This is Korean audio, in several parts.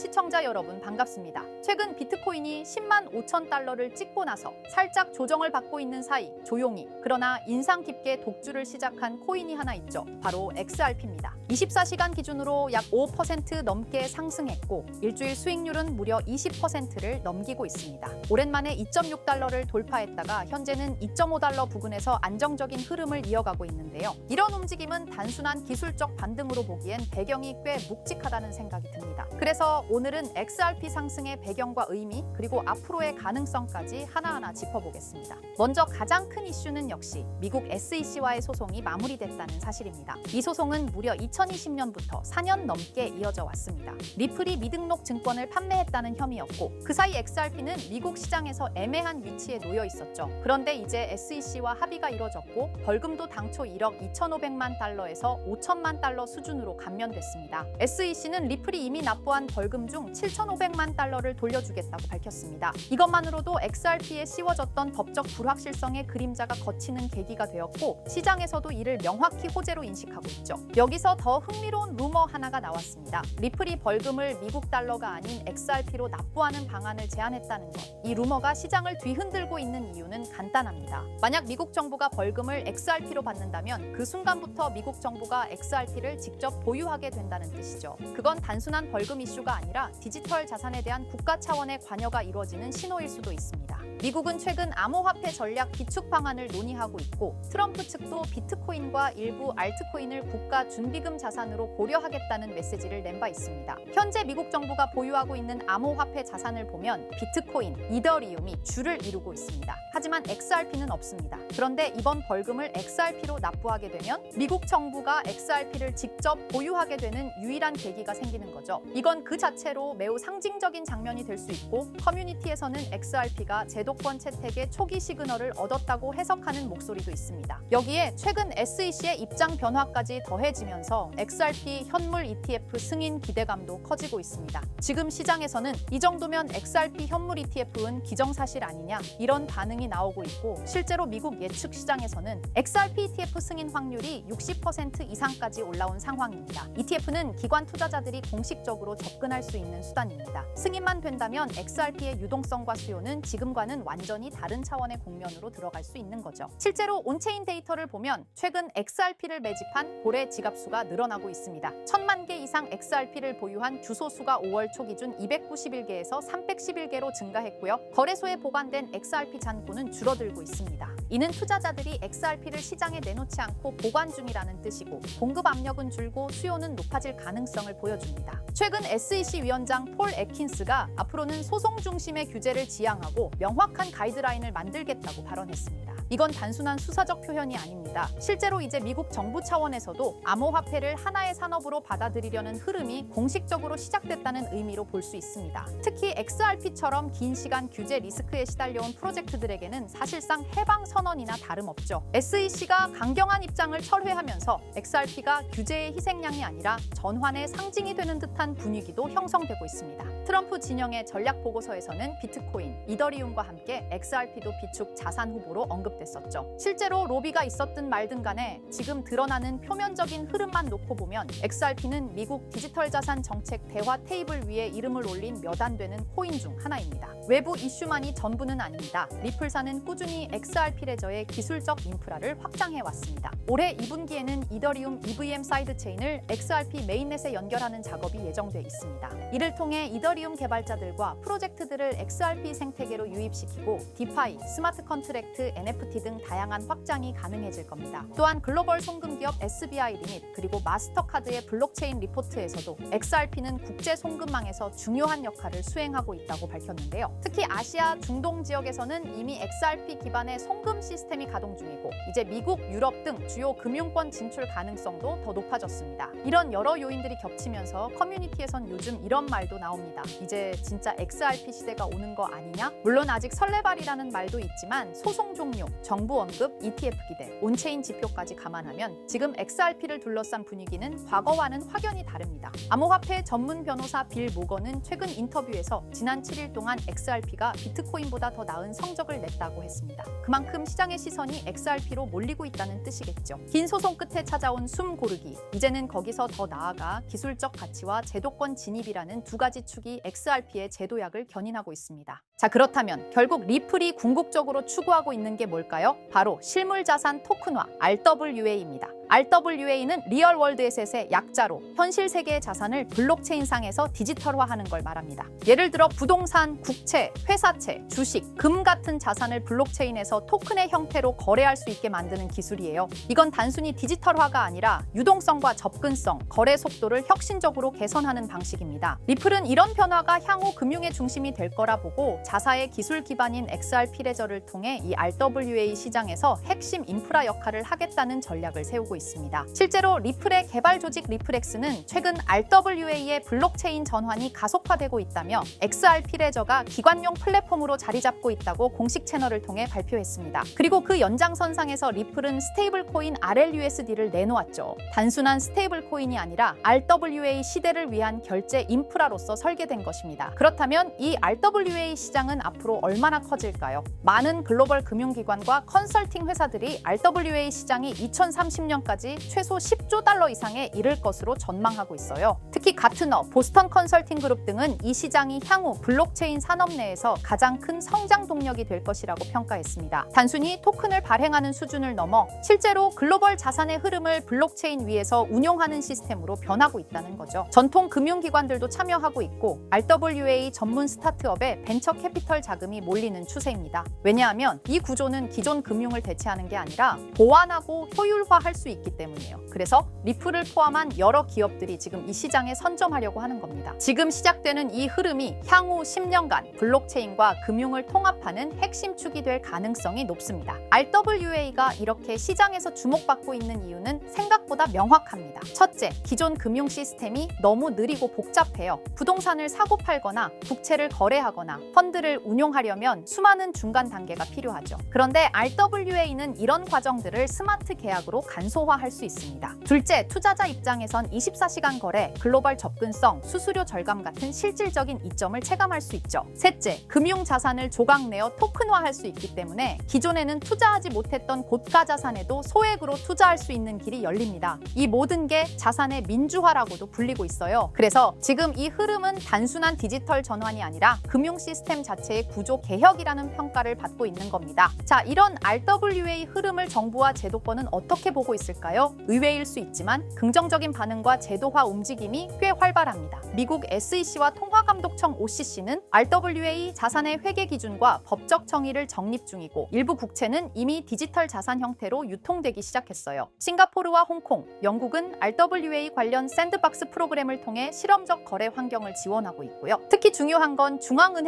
시청자 여러분 반갑습니다. 최근 비트코인이 10만 5천 달러를 찍고 나서 살짝 조정을 받고 있는 사이 조용히 그러나 인상 깊게 독주를 시작한 코인이 하나 있죠. 바로 XRP입니다. 24시간 기준으로 약 5% 넘게 상승했고 일주일 수익률은 무려 20%를 넘기고 있습니다. 오랜만에 2.6달러를 돌파했다가 현재는 2.5달러 부근에서 안정적인 흐름을 이어가고 있는데요. 이런 움직임은 단순한 기술적 반등으로 보기엔 배경이 꽤 묵직하다는 생각이 듭니다. 그래서 오늘은 XRP 상승의 배경과 의미 그리고 앞으로의 가능성까지 하나하나 짚어보겠습니다. 먼저 가장 큰 이슈는 역시 미국 SEC와의 소송이 마무리됐다는 사실입니다. 이 소송은 무려 2020년부터 4년 넘게 이어져 왔습니다. 리플이 미등록 증권을 판매했다는 혐의였고 그 사이 XRP는 미국 시장에서 애매한 위치에 놓여 있었죠. 그런데 이제 SEC와 합의가 이뤄졌고 벌금도 당초 1억 2,500만 달러에서 5천만 달러 수준으로 감면됐습니다. SEC는 리플이 이미 납부한 벌금 중 7,500만 달러를 돌려주겠다고 밝혔습니다. 이것만으로도 XRP에 씌워졌던 법적 불확실성의 그림자가 걷히는 계기가 되었고 시장에서도 이를 명확히 호재로 인식하고 있죠. 여기서 더 흥미로운 루머 하나가 나왔습니다. 리플이 벌금을 미국 달러가 아닌 XRP로 납부하는 방안을 제안했다는 것. 이 루머가 시장을 뒤흔들고 있는 이유는 간단합니다. 만약 미국 정부가 벌금을 XRP로 받는다면 그 순간부터 미국 정부가 XRP를 직접 보유하게 된다는 뜻이죠. 그건 단순한 벌금 이슈가 아니라 디지털 자산에 대한 국가 차원의 관여가 이루어지는 신호일 수도 있습니다. 미국은 최근 암호화폐 전략 비축 방안을 논의하고 있고 트럼프 측도 비트코인과 일부 알트코인을 국가 준비금 자산으로 고려하겠다는 메시지를 낸 바 있습니다. 현재 미국 정부가 보유하고 있는 암호화폐 자산을 보면 비트코인, 이더리움이 주를 이루고 있습니다. 하지만 XRP는 없습니다. 그런데 이번 벌금을 XRP로 납부하게 되면 미국 정부가 XRP를 직접 보유하게 되는 유일한 계기가 생기는 거죠. 이건 그 자체로 매우 상징적인 장면이 될 수 있고 커뮤니티에서는 XRP가 제도권 채택의 초기 시그널을 얻었다고 해석하는 목소리도 있습니다. 여기에 최근 SEC의 입장 변화까지 더해지면서 XRP 현물 ETF 승인 기대감도 커지고 있습니다. 지금 시장에서는 이 정도면 XRP 현물 ETF는 기정사실 아니냐 이런 반응이 나오고 있고 실제로 미국 예측 시장에서는 XRP ETF 승인 확률이 60% 이상까지 올라온 상황입니다. ETF는 기관 투자자들이 공식적으로 접근할 수 있는 수단입니다. 승인만 된다면 XRP의 유동성과 수요는 지금과는 완전히 다른 차원의 국면으로 들어갈 수 있는 거죠. 실제로 온체인 데이터를 보면 최근 XRP를 매집한 고래 지갑수가 늘어나고 있습니다. 1,000만 개 이상 XRP를 보유한 주소수가 5월 초 기준 291개에서 311개로 증가했고요. 거래소에 보관된 XRP 잔고는 줄어들고 있습니다. 이는 투자자들이 XRP를 시장에 내놓지 않고 보관 중이라는 뜻이고 공급 압력은 줄고 수요는 높아질 가능성을 보여줍니다. 최근 SEC 위원장 폴 애킨스가 앞으로는 소송 중심의 규제를 지향하고 명확한 가이드라인을 만들겠다고 발언했습니다. 이건 단순한 수사적 표현이 아닙니다. 실제로 이제 미국 정부 차원에서도 암호화폐를 하나의 산업으로 받아들이려는 흐름이 공식적으로 시작됐다는 의미로 볼 수 있습니다. 특히 XRP처럼 긴 시간 규제 리스크에 시달려온 프로젝트들에게는 사실상 해방 선언이나 다름없죠. SEC가 강경한 입장을 철회하면서 XRP가 규제의 희생양이 아니라 전환의 상징이 되는 듯한 분위기도 형성되고 있습니다. 트럼프 진영의 전략 보고서에서는 비트코인, 이더리움과 함께 XRP도 비축 자산 후보로 언급됐었죠. 실제로 로비가 있었든 말든 간에 지금 드러나는 표면적인 흐름만 놓고 보면 XRP는 미국 디지털 자산 정책 대화 테이블 위에 이름을 올린 몇 안 되는 코인 중 하나입니다. 외부 이슈만이 전부는 아닙니다. 리플사는 꾸준히 XRP 레저의 기술적 인프라를 확장해 왔습니다. 올해 2분기에는 이더리움 EVM 사이드 체인을 XRP 메인넷에 연결하는 작업이 예정돼 있습니다. 이를 통해 이더리움 개발자들과 프로젝트들을 XRP 생태계로 유입시키고 디파이, 스마트 컨트랙트, NFT 등 다양한 확장이 가능해질 겁니다. 또한 글로벌 송금 기업 SBI 리밋 그리고 마스터카드의 블록체인 리포트에서도 XRP는 국제 송금망에서 중요한 역할을 수행하고 있다고 밝혔는데요. 특히 아시아, 중동 지역에서는 이미 XRP 기반의 송금 시스템이 가동 중이고 이제 미국, 유럽 등 주요 금융권 진출 가능성도 더 높아졌습니다. 이런 여러 요인들이 겹치면서 커뮤니티에선 요즘 이런 말도 나옵니다. 이제 진짜 XRP 시대가 오는 거 아니냐? 물론 아직 설레발이라는 말도 있지만 소송 종료, 정부 언급, ETF 기대, 온체인 지표까지 감안하면 지금 XRP를 둘러싼 분위기는 과거와는 확연히 다릅니다. 암호화폐 전문 변호사 빌 모건은 최근 인터뷰에서 지난 7일 동안 XRP가 비트코인보다 더 나은 성적을 냈다고 했습니다. 그만큼 시장의 시선이 XRP로 몰리고 있다는 뜻이겠죠. 있죠. 긴 소송 끝에 찾아온 숨 고르기. 이제는 거기서 더 나아가 기술적 가치와 제도권 진입이라는 두 가지 축이 XRP의 제도약을 견인하고 있습니다. 자, 그렇다면 결국 리플이 궁극적으로 추구하고 있는 게 뭘까요? 바로 실물자산 토큰화, RWA입니다. RWA는 리얼월드 에셋의 약자로 현실 세계의 자산을 블록체인상에서 디지털화하는 걸 말합니다. 예를 들어 부동산, 국채, 회사채, 주식, 금 같은 자산을 블록체인에서 토큰의 형태로 거래할 수 있게 만드는 기술이에요. 이건 단순히 디지털화가 아니라 유동성과 접근성, 거래 속도를 혁신적으로 개선하는 방식입니다. 리플은 이런 변화가 향후 금융의 중심이 될 거라 보고 자사의 기술 기반인 XRP 레저를 통해 이 RWA 시장에서 핵심 인프라 역할을 하겠다는 전략을 세우고 있습니다. 실제로 리플의 개발 조직 리플엑스는 최근 RWA의 블록체인 전환이 가속화되고 있다며 XRP 레저가 기관용 플랫폼으로 자리 잡고 있다고 공식 채널을 통해 발표했습니다. 그리고 그 연장선상에서 리플은 스테이블 코인 RLUSD를 내놓았죠. 단순한 스테이블 코인이 아니라 RWA 시대를 위한 결제 인프라로서 설계된 것입니다. 그렇다면 이 RWA 시장은 앞으로 얼마나 커질까요? 많은 글로벌 금융기관과 컨설팅 회사들이 RWA 시장이 2030년까지 최소 10조 달러 이상에 이를 것으로 전망하고 있어요. 특히 가트너, 보스턴 컨설팅 그룹 등은 이 시장이 향후 블록체인 산업 내에서 가장 큰 성장 동력이 될 것이라고 평가했습니다. 단순히 토큰을 발행하는 수준을 넘어 실제로 글로벌 자산의 흐름을 블록체인 위에서 운용하는 시스템으로 변하고 있다는 거죠. 전통 금융기관들도 참여하고 있고 RWA 전문 스타트업에 벤처 캐피털 자금이 몰리는 추세입니다. 왜냐하면 이 구조는 기존 금융을 대체하는 게 아니라 보완하고 효율화할 수 있기 때문이에요. 그래서 리플을 포함한 여러 기업들이 지금 이 시장에 선점하려고 하는 겁니다. 지금 시작되는 이 흐름이 향후 10년간 블록체인과 금융을 통합하는 핵심 축이 될 가능성이 높습니다. RWA가 이렇게 시장에서 주목받고 있는 이유는 생각보다 명확합니다. 첫째, 기존 금융 시스템이 너무 느리고 복잡해요. 부동산을 사고 팔거나 국채를 거래하거나 펀드를 운용하려면 수많은 중간 단계가 필요하죠. 그런데 RWA는 이런 과정들을 스마트 계약으로 간소화할 수 있습니다. 둘째, 투자자 입장에선 24시간 거래, 글로벌 접근성, 수수료 절감 같은 실질적인 이점을 체감할 수 있죠. 셋째, 금융 자산을 조각내어 토큰화할 수 있기 때문에 기존에는 투자하지 못했던 고가 자산에도 소액으로 투자할 수 있는 길이 열립니다. 이 모든 게 자산의 민주화라고도 불리고 있어요. 그래서 지금 이 흐름은 단순한 디지털 전환이 아니라 금융 시스템 자체의 구조 개혁이라는 평가를 받고 있는 겁니다. 자, 이런 RWA 흐름을 정부와 제도권은 어떻게 보고 있을까요? 의외일 수 있지만 긍정적인 반응과 제도화 움직임이 꽤 활발합니다. 미국 SEC와 통화감독청 OCC는 RWA 자산의 회계 기준과 법적 정의를 정립 중이고 일부 국채는 이미 디지털 자산 형태로 유통되기 시작했어요. 싱가포르와 홍콩, 영국은 RWA 관련 샌드박스 프로그램을 통해 실험적 거래 환경을 지원하고 있고요. 특히 중요한 건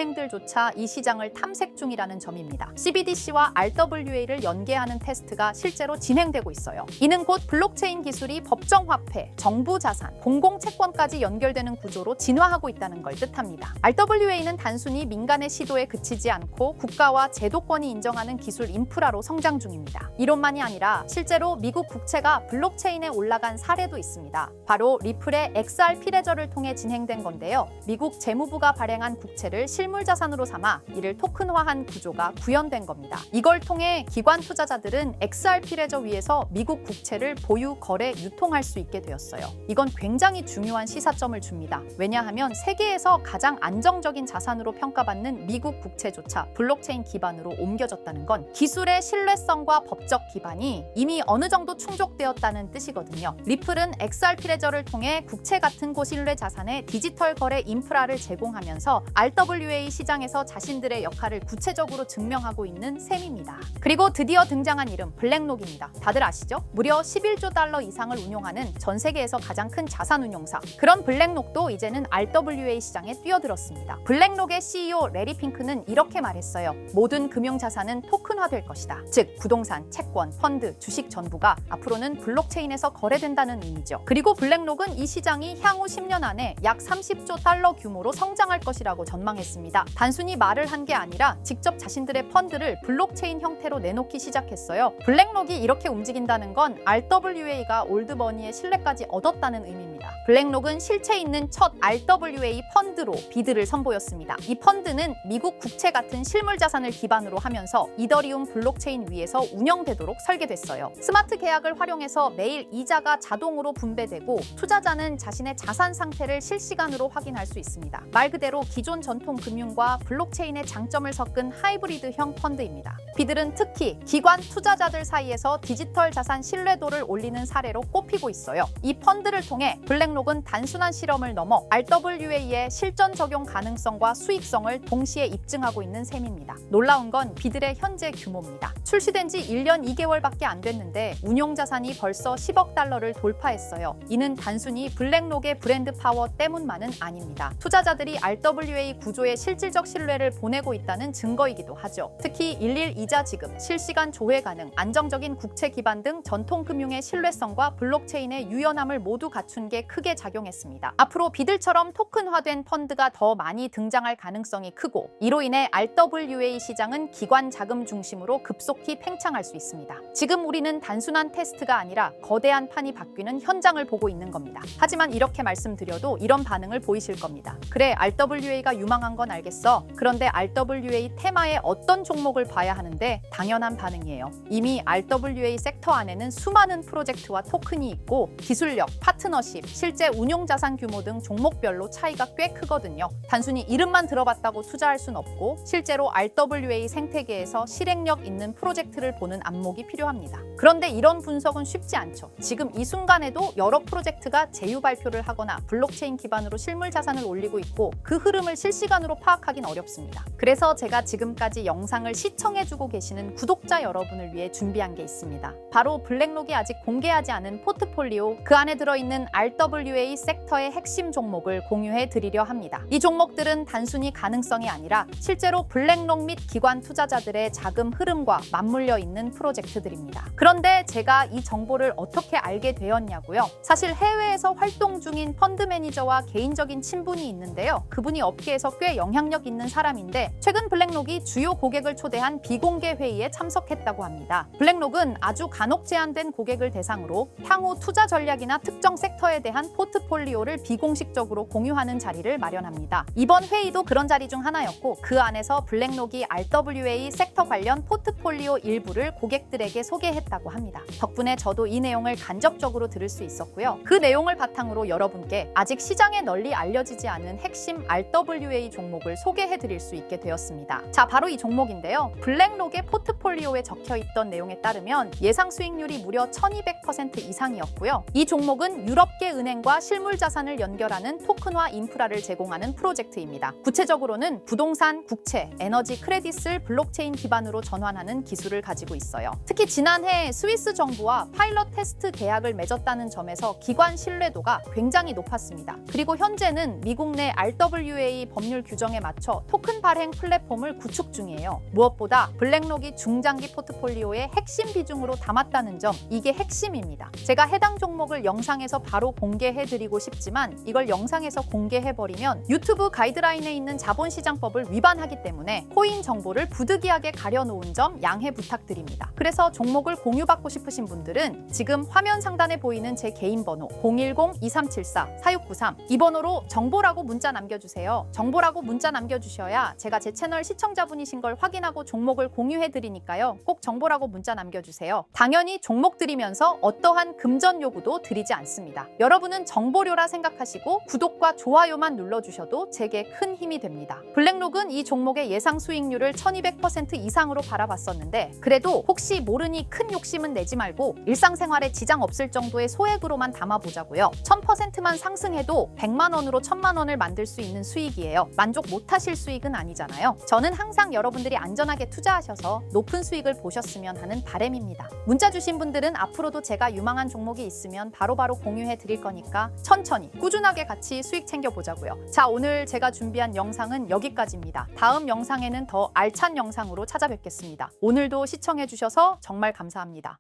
중앙은행들조차 이 시장을 탐색 중이라는 점입니다. CBDC와 RWA를 연계하는 테스트가 실제로 진행되고 있어요. 이는 곧 블록체인 기술이 법정화폐, 정부 자산, 공공채권까지 연결되는 구조로 진화하고 있다는 걸 뜻합니다. RWA는 단순히 민간의 시도에 그치지 않고 국가와 제도권이 인정하는 기술 인프라로 성장 중입니다. 이론만이 아니라 실제로 미국 국채가 블록체인에 올라간 사례도 있습니다. 바로 리플의 XRP 레저를 통해 진행된 건데요. 미국 재무부가 발행한 국채를 실물자산으로 삼아 이를 토큰화한 구조가 구현된 겁니다. 이걸 통해 기관 투자자들은 XRP 레저 위에서 미국 국채를 보유, 거래, 유통할 수 있게 되었어요. 이건 굉장히 중요한 시사점을 줍니다. 왜냐하면 세계에서 가장 안정적인 자산으로 평가받는 미국 국채조차 블록체인 기반으로 옮겨졌다는 건 기술의 신뢰성과 법적 기반이 이미 어느 정도 충족되었다는 뜻이거든요. 리플은 XRP 레저를 통해 국채 같은 고신뢰 자산의 디지털 거래 인프라를 제공하면서 RWA 시장에서 자신들의 역할을 구체적으로 증명하고 있는 셈입니다. 그리고 드디어 등장한 이름 블랙록입니다. 다들 아시죠? 무려 11조 달러 이상을 운용하는 전 세계에서 가장 큰 자산 운용사. 그런 블랙록도 이제는 RWA 시장에 뛰어들었습니다. 블랙록의 CEO 레리 핑크는 이렇게 말했어요. 모든 금융 자산은 토큰화될 것이다. 즉 부동산, 채권, 펀드, 주식 전부가 앞으로는 블록체인에서 거래된다는 의미죠. 그리고 블랙록은 이 시장이 향후 10년 안에 약 30조 달러 규모로 성장할 것이라고 전망했습니다. 단순히 말을 한 게 아니라 직접 자신들의 펀드를 블록체인 형태로 내놓기 시작했어요. 블랙록이 이렇게 움직인다는 건 RWA RWA가 올드머니의 신뢰까지 얻었다는 의미입니다. 블랙록은 실체 있는 첫 RWA 펀드로 비드를 선보였습니다. 이 펀드는 미국 국채 같은 실물 자산을 기반으로 하면서 이더리움 블록체인 위에서 운영되도록 설계됐어요. 스마트 계약을 활용해서 매일 이자가 자동으로 분배되고 투자자는 자신의 자산 상태를 실시간으로 확인할 수 있습니다. 말 그대로 기존 전통 금융과 블록체인의 장점을 섞은 하이브리드형 펀드입니다. 비들은 특히 기관 투자자들 사이에서 디지털 자산 신뢰도를 올리는 사례로 꼽히고 있어요. 이 펀드를 통해 블랙록은 단순한 실험을 넘어 RWA의 실전 적용 가능성과 수익성을 동시에 입증하고 있는 셈입니다. 놀라운 건 비들의 현재 규모입니다. 출시된 지 1년 2개월밖에 안 됐는데 운용 자산이 벌써 10억 달러를 돌파했어요. 이는 단순히 블랙록의 브랜드 파워 때문만은 아닙니다. 투자자들이 RWA 구조에 실질적 신뢰를 보내고 있다는 증거이기도 하죠. 특히 일일 이자 지급, 실시간 조회 가능, 안정적인 국채 기반 등 전통 금융의 신뢰성과 블록체인의 유연함을 모두 갖춘 게 크게 작용했습니다. 앞으로 비들처럼 토큰화된 펀드가 더 많이 등장할 가능성이 크고 이로 인해 RWA 시장은 기관 자금 중심으로 급속히 팽창할 수 있습니다. 지금 우리는 단순한 테스트가 아니라 거대한 판이 바뀌는 현장을 보고 있는 겁니다. 하지만 이렇게 말씀드려도 이런 반응을 보이실 겁니다. 그래, RWA가 유망한 건 알겠어. 그런데 RWA 테마에 어떤 종목을 봐야 하는데 당연한 반응이에요. 이미 RWA 섹터 안에는 수많은 프로젝트와 토큰이 있고 기술력, 파트너십, 실제 운용 자산 규모 등 종목별로 차이가 꽤 크거든요. 단순히 이름만 들어봤다고 투자할 순 없고 실제로 RWA 생태계에서 실행력 있는 프로젝트를 보는 안목이 필요합니다. 그런데 이런 분석은 쉽지 않죠. 지금 이 순간에도 여러 프로젝트가 제휴 발표를 하거나 블록체인 기반으로 실물 자산을 올리고 있고 그 흐름을 실시간으로 파악하긴 어렵습니다. 그래서 제가 지금까지 영상을 시청해주고 계시는 구독자 여러분을 위해 준비한 게 있습니다. 바로 블랙록이 아직 공개하지 않은 포트폴리오, 그 안에 들어있는 RWA 섹터의 핵심 종목을 공유해 드리려 합니다. 이 종목들은 단순히 가능성이 아니라 실제로 블랙록 및 기관 투자자들의 자금 흐름과 맞물려 있는 프로젝트들입니다. 그런데 제가 이 정보를 어떻게 알게 되었냐고요? 사실 해외에서 활동 중인 펀드 매니저와 개인적인 친분이 있는데요. 그분이 업계에서 꽤 영향력 있는 사람인데 최근 블랙록이 주요 고객을 초대한 비공개 회의에 참석했다고 합니다. 블랙록은 아주 간혹 제한된 고객을 대상으로 향후 투자 전략이나 특정 섹터에 대한 포트폴리오를 비공식적으로 공유하는 자리를 마련합니다. 이번 회의도 그런 자리 중 하나였고 그 안에서 블랙록이 RWA 섹터 관련 포트폴리오 일부를 고객들에게 소개했다고 합니다. 덕분에 저도 이 내용을 간접적으로 들을 수 있었고요. 그 내용을 바탕으로 여러분께 아직 시장에 널리 알려지지 않은 핵심 RWA 종목을 소개해 드릴 수 있게 되었습니다. 자, 바로 이 종목인데요. 블랙록의 포트폴리오에 적혀있던 내용에 따르면 예상 수익률이 무려 1200% 이상이었고요. 이 종목은 유럽계 은행과 실물 자산을 연결하는 토큰화 인프라를 제공하는 프로젝트입니다. 구체적으로는 부동산, 국채, 에너지 크레딧을 블록체인 기반으로 전환하는 기술을 가지고 있어요. 특히 지난해 스위스 정부와 파일럿 테스트 계약을 맺었다는 점에서 기관 신뢰도가 굉장히 높았습니다. 그리고 현재는 미국 내 RWA 법률 규정에 맞춰 토큰 발행 플랫폼을 구축 중이에요. 무엇보다 블랙록이 중장기 포트폴리오의 핵심 비중으로 담았다는 점, 이게 핵심입니다. 제가 해당 종목을 영상에서 바로 공개해드리고 싶지만 이걸 영상에서 공개해버리면 유튜브 가이드라인에 있는 자본시장법을 위반하기 때문에 코인 정보를 부득이하게 가려놓은 점 양해 부탁드립니다. 그래서 종목을 공유받고 싶으신 분들은 지금 화면 상단에 보이는 제 개인 번호 010-2374-4693 이 번호로 정보라고 문자 남겨주세요. 정보라고 문자 남겨주셔야 제가 제 채널 시청자분이신 걸 확인하고 종목을 공유해드리니까요. 꼭 정보라고 문자 남겨주세요. 당연히 종목 드리면서 어떠한 금전 요구도 드리지 않습니다. 여러분은 정보료라 생각하시고 구독과 좋아요만 눌러주셔도 제게 큰 힘이 됩니다. 블랙록은 이 종목의 예상 수익률을 1200% 이상으로 바라봤었는데 그래도 혹시 모르니 큰 욕심은 내지 말고 일상생활에 지장 없을 정도의 소액으로만 담아보자고요. 1000%만 상승해도 100만 원으로 1000만 원을 만들 수 있는 수익이에요. 만족 못하실 수익은 아니잖아요. 저는 항상 여러분들이 안전하게 투자하셔서 높은 수익을 보셨으면 하는 바람입니다. 문자 주신 분들은 앞으로도 제가 유망한 종목이 있으면 바로바로 공유해 드릴 거니까 천천히 꾸준하게 같이 수익 챙겨보자고요. 자, 오늘 제가 준비한 영상은 여기까지입니다. 다음 영상에는 더 알찬 영상으로 찾아뵙겠습니다. 오늘도 시청해 주셔서 정말 감사합니다.